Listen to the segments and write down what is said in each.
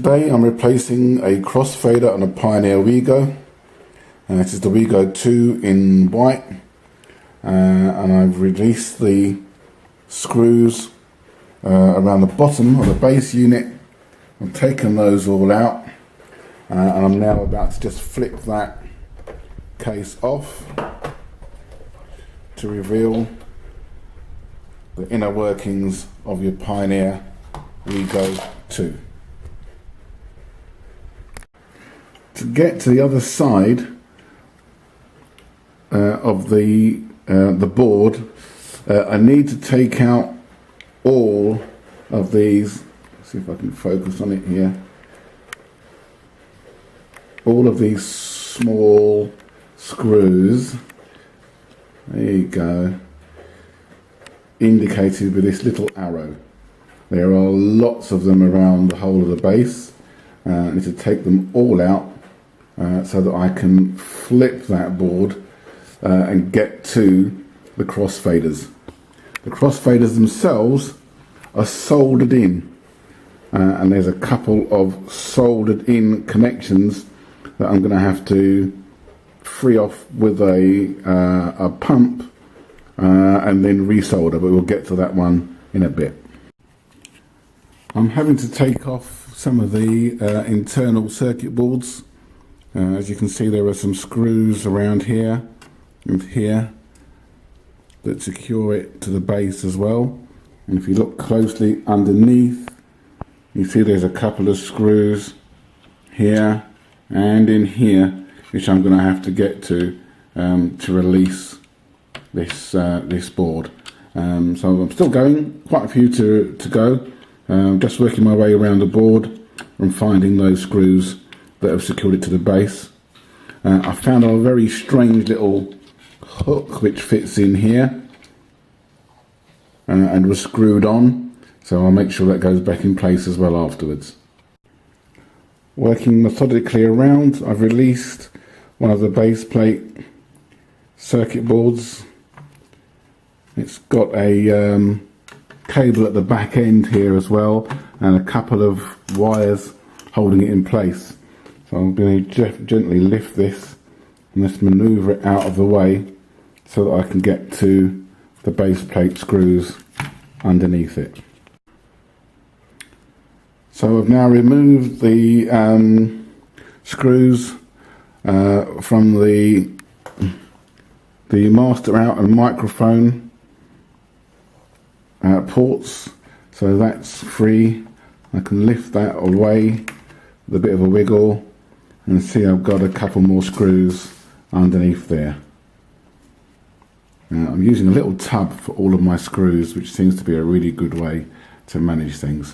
Today I'm replacing a crossfader on a Pioneer Wego. This is the Wego 2 in white, and I've released the screws around the bottom of the base unit. I've taken those all out, and I'm now about to just flip that case off to reveal the inner workings of your Pioneer Wego 2. To get to the other side of the board, I need to take out all of these. Let's see if I can focus on it here. All of these small screws. There you go. Indicated with this little arrow. There are lots of them around the whole of the base. I need to take them all out so that I can flip that board and get to the crossfaders. The crossfaders themselves are soldered in, and there's a couple of soldered in connections that I'm going to have to free off with a pump and then resolder, but we'll get to that one in a bit. I'm having to take off some of the internal circuit boards. As you can see, there are some screws around here and here that secure it to the base as well. And if you look closely underneath, you see there's a couple of screws here and in here, which I'm going to have to get to release this board. So I'm still going, quite a few to go. Just working my way around the board and finding those screws that have secured it to the base. I found a very strange little hook which fits in here and was screwed on, so I'll make sure that goes back in place as well afterwards. Working methodically around, I've released one of the base plate circuit boards. It's got a cable at the back end here as well, and a couple of wires holding it in place. So I'm going to gently lift this and just manoeuvre it out of the way so that I can get to the base plate screws underneath it. So I've now removed the screws from the master out and microphone ports, so that's free. I can lift that away with a bit of a wiggle and see I've got a couple more screws underneath there. I'm using a little tub for all of my screws, which seems to be a really good way to manage things.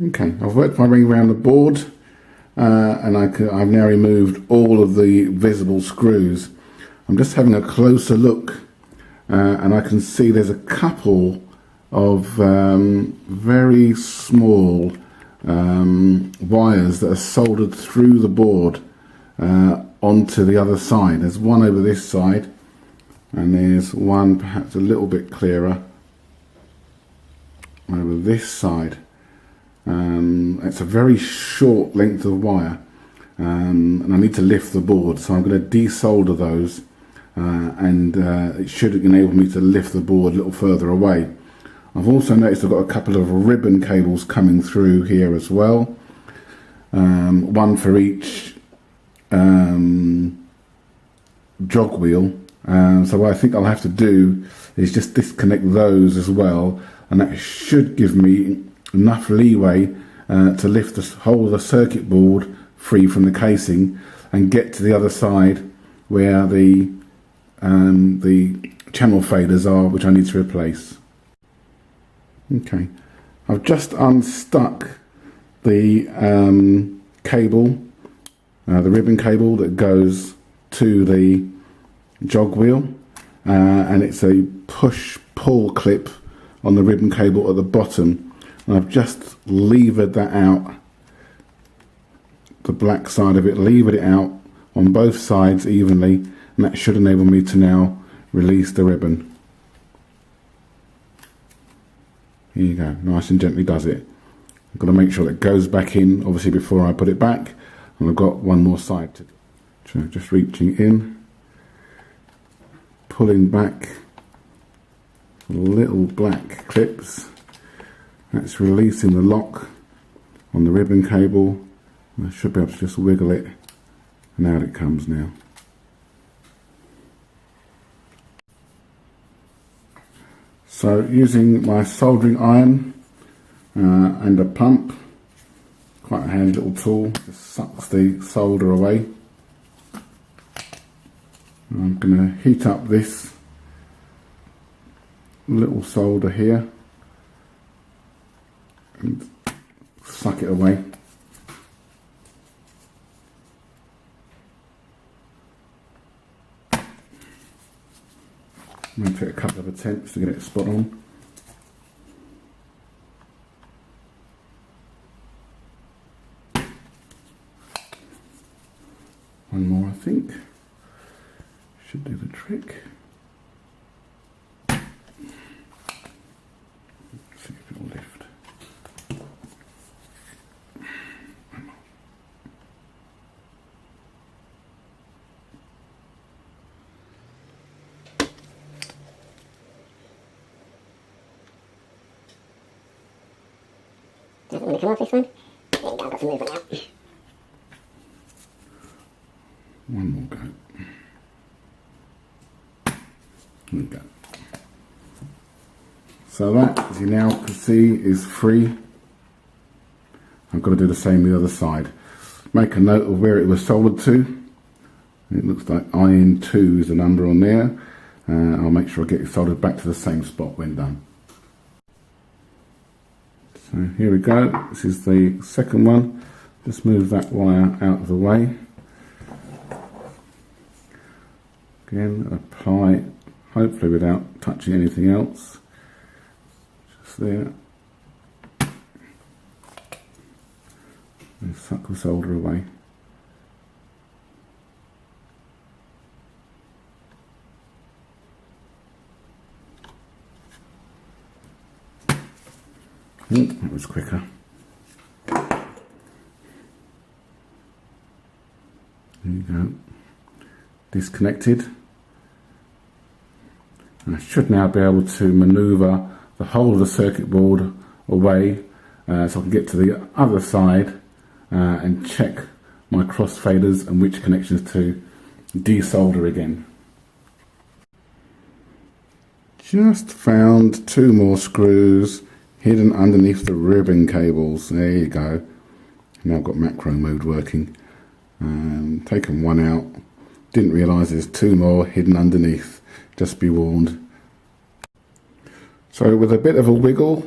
Okay, I've worked my way around the board and I've now removed all of the visible screws. I'm just having a closer look and I can see there's a couple of very small wires that are soldered through the board onto the other side. There's one over this side, and there's one perhaps a little bit clearer over this side. It's a very short length of wire, and I need to lift the board, so I'm going to desolder those, and it should enable me to lift the board a little further away. I've also noticed I've got a couple of ribbon cables coming through here as well, one for each jog wheel. So what I think I'll have to do is just disconnect those as well, and that should give me enough leeway to lift the whole of the circuit board free from the casing and get to the other side where the channel faders are, which I need to replace. Okay, I've just unstuck the cable, the ribbon cable that goes to the jog wheel, and it's a push-pull clip on the ribbon cable at the bottom, and I've just levered that out, the black side of it, levered it out on both sides evenly, and that should enable me to now release the ribbon. Here you go, nice and gently does it. I've got to make sure that it goes back in, obviously, before I put it back. And I've got one more side to do. So just reaching in, pulling back little black clips. That's releasing the lock on the ribbon cable. I should be able to just wiggle it, and out it comes now. So using my soldering iron and a pump, quite a handy little tool, just sucks the solder away. I'm going to heat up this little solder here and suck it away. I'm going to take a couple of attempts to get it spot on. One more, I think. Should do the trick. See if it'll lift. Doesn't want to come off this one. There you go, I've got some movement now. One more go. There we go. So that, as you now can see, is free. I've got to do the same the other side. Make a note of where it was soldered to. It looks like iron 2 is the number on there. I'll make sure I get it soldered back to the same spot when done. So here we go, this is the second one. Just move that wire out of the way. Again, apply, hopefully without touching anything else. Just there. And suck the solder away. That was quicker. There you go. Disconnected. And I should now be able to manoeuvre the whole of the circuit board away so I can get to the other side and check my crossfaders and which connections to desolder again. Just found 2 more screws hidden underneath the ribbon cables. There you go. Now I've got macro mode working. Taken one out. Didn't realise there's 2 more hidden underneath. Just be warned. So with a bit of a wiggle,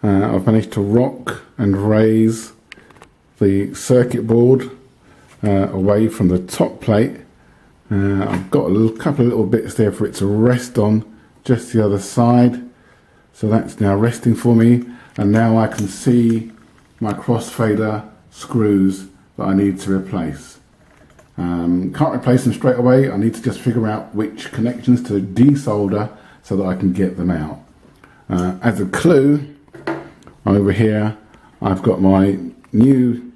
I've managed to rock and raise the circuit board away from the top plate. I've got a couple of little bits there for it to rest on, just the other side. So that's now resting for me, and now I can see my crossfader screws that I need to replace. Can't replace them straight away. I need to just figure out which connections to desolder so that I can get them out. As a clue, over here I've got my new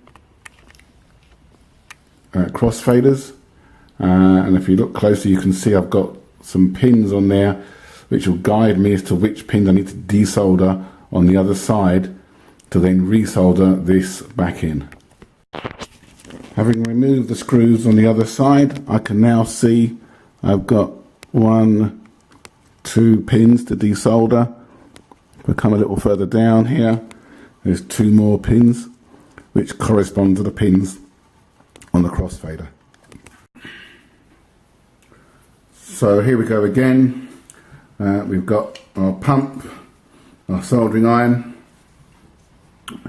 crossfaders, and if you look closer you can see I've got some pins on there which will guide me as to which pins I need to desolder on the other side to then resolder this back in. Having removed the screws on the other side, I can now see I've got 1, 2 pins to desolder. If I come a little further down here, there's 2 more pins which correspond to the pins on the crossfader. So here we go again. We've got our pump, our soldering iron.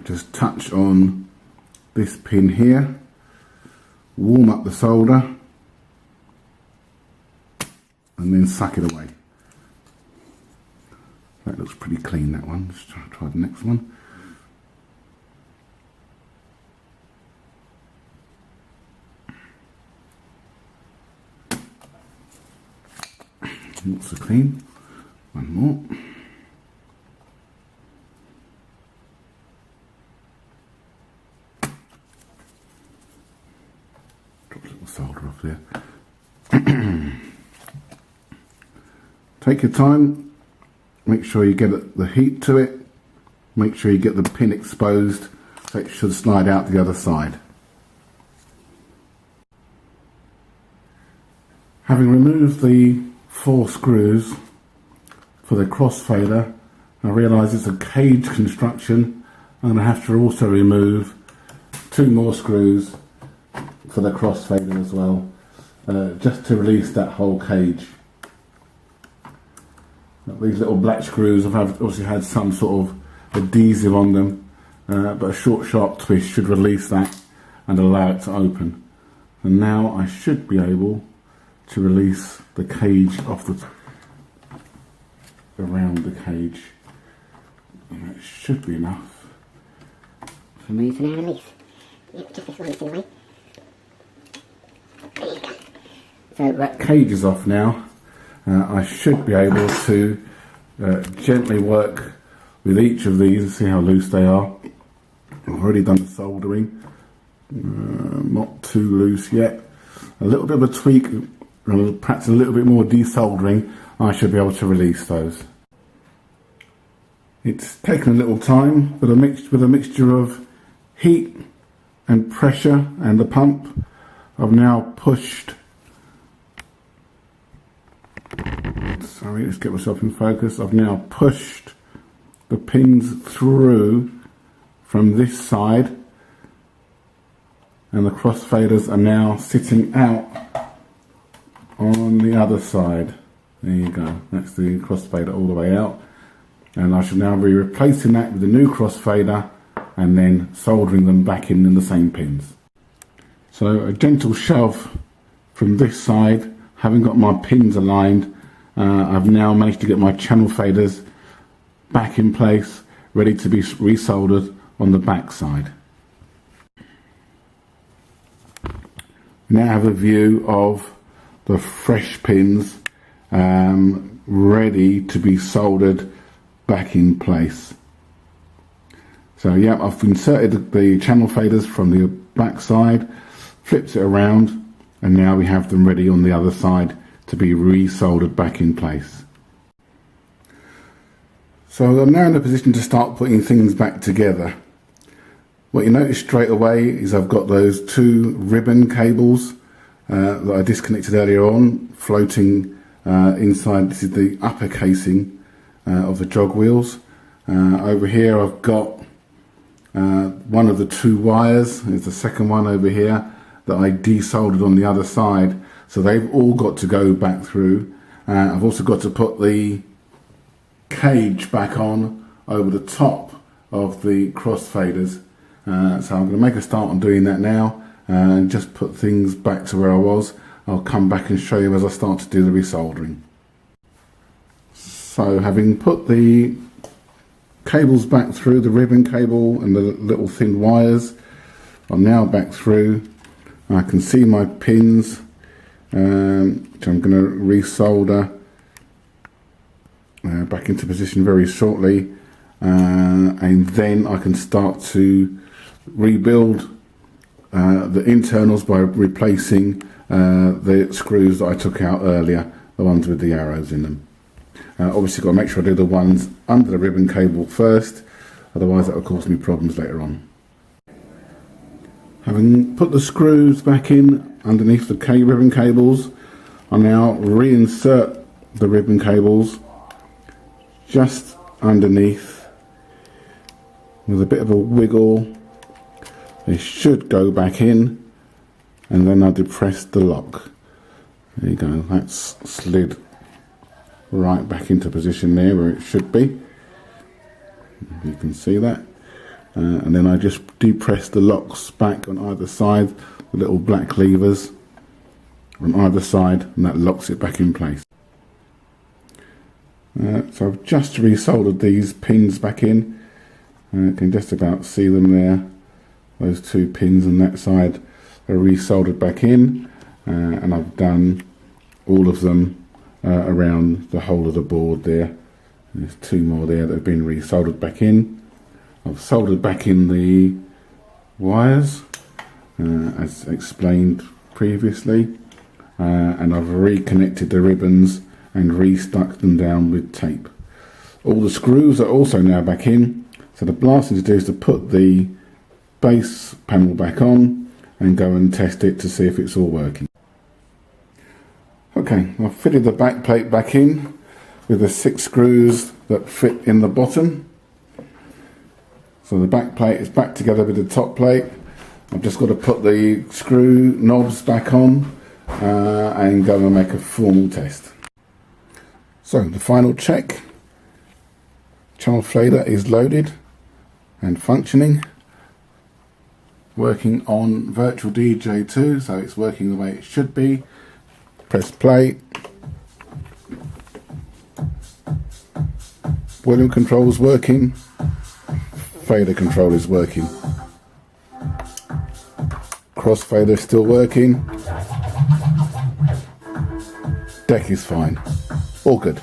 Just touch on this pin here, warm up the solder, and then suck it away. That looks pretty clean, that one. Let's try the next one. Not so clean. One more. Take your time, make sure you get the heat to it, make sure you get the pin exposed so it should slide out the other side. Having removed the 4 screws for the crossfader, I realise it's a cage construction. I'm going to have to also remove 2 more screws for the crossfader as well, just to release that whole cage. These little black screws have obviously had some sort of adhesive on them, but a short sharp twist should release that and allow it to open. And now I should be able to release the cage off around the cage, and that should be enough for me to now release. Yep, just this one is in the way. There you go. So that cage is off now. I should be able to gently work with each of these and see how loose they are. I've already done the soldering, not too loose yet. A little bit of a tweak, perhaps a little bit more desoldering, I should be able to release those. It's taken a little time, but with a mixture of heat and pressure and the pump, I've now pushed. Sorry, let's get myself in focus. I've now pushed the pins through from this side, and the crossfaders are now sitting out on the other side. There you go, that's the crossfader all the way out, and I should now be replacing that with the new crossfader and then soldering them back in the same pins. So a gentle shove from this side, having got my pins aligned, I've now managed to get my channel faders back in place, ready to be resoldered on the back side. We now have a view of the fresh pins ready to be soldered back in place. So yeah, I've inserted the channel faders from the back side, flipped it around, and now we have them ready on the other side to be resoldered back in place. So I'm now in a position to start putting things back together. What you notice straight away is I've got those 2 ribbon cables that I disconnected earlier on floating inside. This is the upper casing of the jog wheels. Over here I've got one of the 2 wires. There's the second one over here that I desoldered on the other side, so they've all got to go back through. I've also got to put the cage back on over the top of the crossfaders. So I'm going to make a start on doing that now and just put things back to where I was. I'll come back and show you as I start to do the resoldering. So having put the cables back through, the ribbon cable and the little thin wires, I'm now back through. I can see my pins, which I'm going to resolder back into position very shortly, and then I can start to rebuild the internals by replacing the screws that I took out earlier, the ones with the arrows in them. Obviously got to make sure I do the ones under the ribbon cable first, otherwise that will cause me problems later on. Having put the screws back in underneath the ribbon cables, I now reinsert the ribbon cables just underneath with a bit of a wiggle. They should go back in, and then I depress the lock. There you go, that's slid right back into position there where it should be. You can see that. And then I just depress the locks back on either side, the little black levers on either side, and that locks it back in place. So I've just resoldered these pins back in. You can just about see them there. Those 2 pins on that side are resoldered back in, and I've done all of them around the whole of the board there. There's 2 more there that have been resoldered back in. I've soldered back in the wires as explained previously, and I've reconnected the ribbons and re-stuck them down with tape. All the screws are also now back in, so the last thing to do is to put the base panel back on and go and test it to see if it's all working. Okay, I've fitted the back plate back in with the 6 screws that fit in the bottom. So the back plate is back together with the top plate. I've just got to put the screw knobs back on and go and make a formal test. So the final check. Child fader is loaded and functioning. Working on Virtual DJ 2, so it's working the way it should be. Press play. Volume control is working. Fader control is working. Crossfader is still working. Deck is fine. All good.